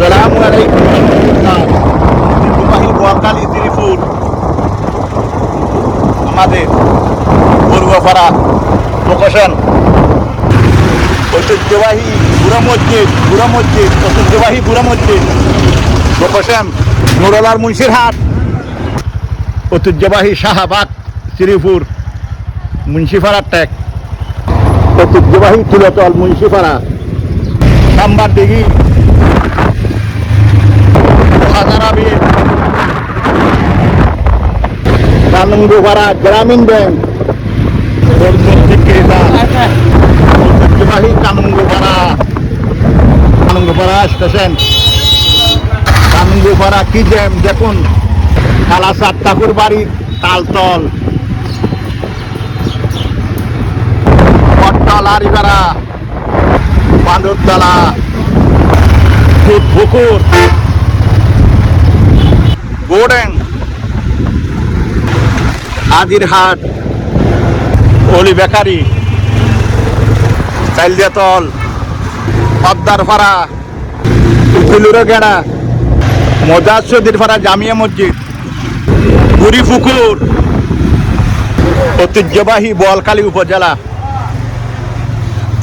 আসসালামু আলাইকুম রহমতুল্লাহ। ঐতিহ্যবাহী বোয়ালখালী শ্রীপুর আমাদের পূর্বপাড়া লোকেশন। ঐতিহ্যবাহী বুড়া মসজিদ ঐতিহ্যবাহী বুড়া মসজিদ লোকেশন নুরুলার মুন্সির হাট। ঐতিহ্যবাহী শাহবাগ শ্রীপুর মুন্সিপাড়ার ট্যাগ। ঐতিহ্যবাহী তুলতল মুন্সিপাড়া নাম্বার দিঘি কানুঙ্গুপাড়া গ্রামীণ ব্যাংক ঐতিহ্যবাহী কানুঙ্গুপাড়া স্টেশন। কানুঙ্গুপাড়া কি জ্যাম দেখুন। কালাসাদ ঠাকুর বাড়ি তালতল পট্টল আরিপাড়া বান্দরতলা পুকুর গোডেন আজিরহাট অলি বেকারি চাইলদিয়াতল পদ্মারপাড়া গেড়া মজাসুদ্দিরপাড়া জামিয়া মসজিদ বুড়ি পুকুর ঐতিহ্যবাহী বোয়ালখালী উপজেলা।